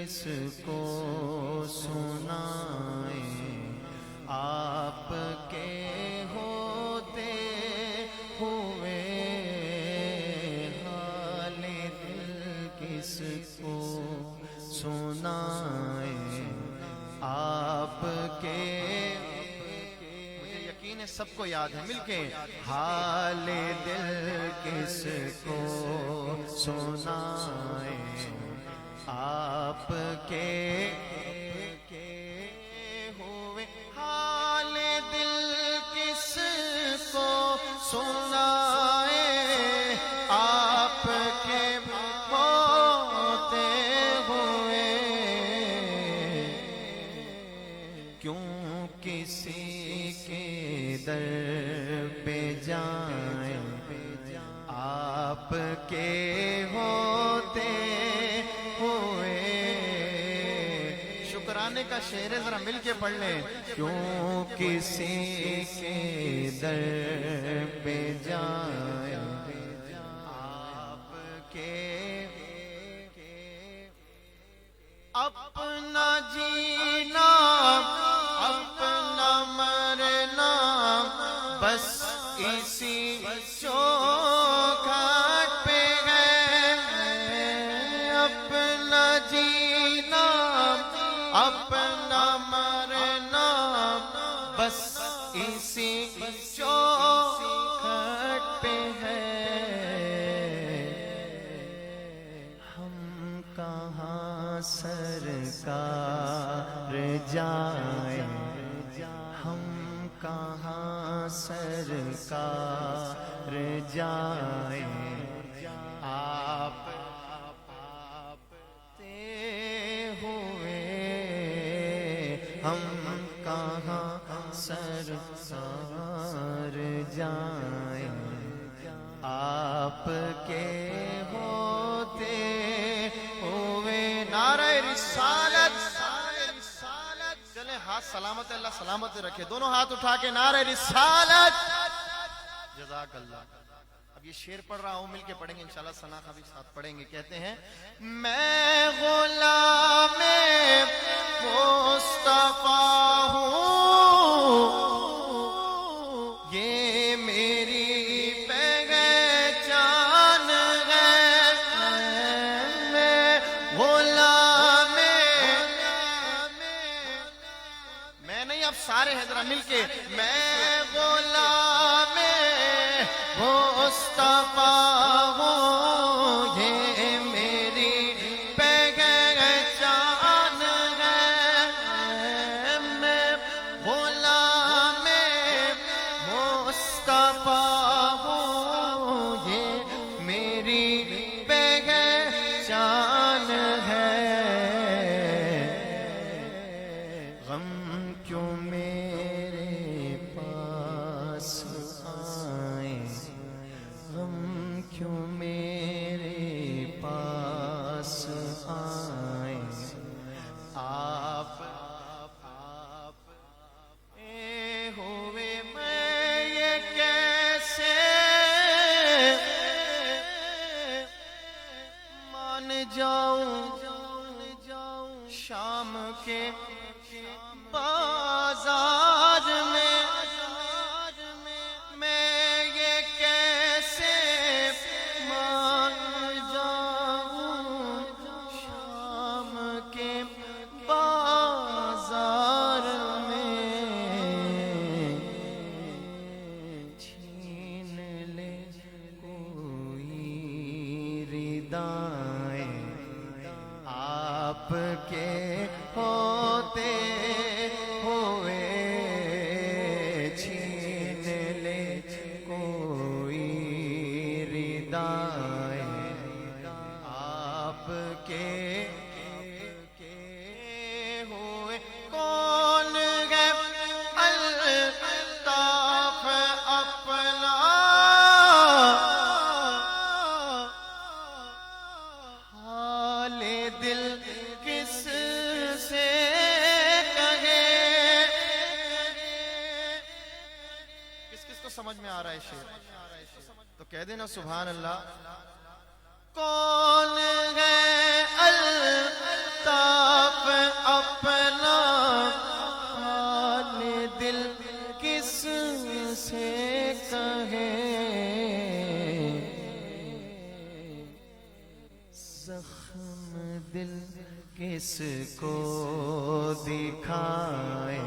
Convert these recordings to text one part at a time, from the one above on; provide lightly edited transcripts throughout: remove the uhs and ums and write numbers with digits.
کس کو سنائیں، آپ کے ہوتے ہوئے حال دل کس کو سنائیں، آپ کے مجھے سب کو یاد ہے، مل کے حال دل کس کو سنائیں، آپ کے ہوئے حال دل کس کو سنائیں، آپ کے ہوتے ہوئے کیوں کسی کے در پہ جائیں، آپ کے ہوتے ہوئے شکرانے کا شعر ہے، ذرا مل کے پڑھ لیں، کیوں کسی کے در پہ جائیں، آپ کے اپنا جینا اپنا مرنا بس اسی چوکھٹ پہ ہے، اپنا جینا اپنا مرنا بس اسی چوکھٹ پہ ہے، ہم کہاں سرکار جائیں، ہم کہاں سرکار جائیں، آپ تے ہوئے ہم کہاں سرکار جائیں، آپ کے ہوتے ہوئے نعرہ رسالت، چلے ہاتھ سلامت، اللہ سلامت رکھے، دونوں ہاتھ اٹھا کے نعرہ رسالت، جزاک اللہ۔ اب یہ شعر پڑھ رہا ہوں، مل کے پڑھیں گے انشاءاللہ، ثنا کا بھی ساتھ پڑھیں گے۔ کہتے ہیں میں غلام مصطفیٰ ہوں، یہ میری پہچان ہے، میں غلام، میں نہیں اب سارے ہیں ذرا مل کے، میں غلام مصطفیٰ ہوں، یہ میری پہچان ہے، میں غلام مصطفیٰ ہوں، یہ میری پہچان ہے، غم کیوں میرے پاس آئیں، غم کیوں میرے پاس آئیں، آپ ہوئے میں یہ کیسے مان جاؤں، شام کے بازار میں میں یہ کیسے مان جاؤں، شام کے بازار میں چھین لے کوئی ردائیں، آپ کے ہوتے ہوئے چھین لے کوئی ردائیں، آپ کے ہوئے کون ہے الطاف اپنا، حال دل کس سے کہے، کس کس کو سمجھ میں آ رہا ہے شعر؟ تو کہہ دینا سبحان اللہ۔ کون ہے الطاف زخم دل کس کو دکھائے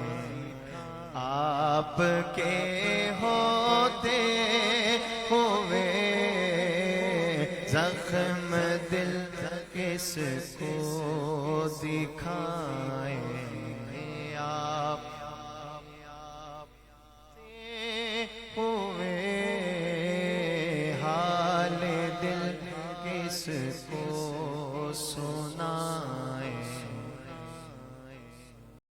آپ کے ہوتے ہوئے زخم دل کس کو دکھائے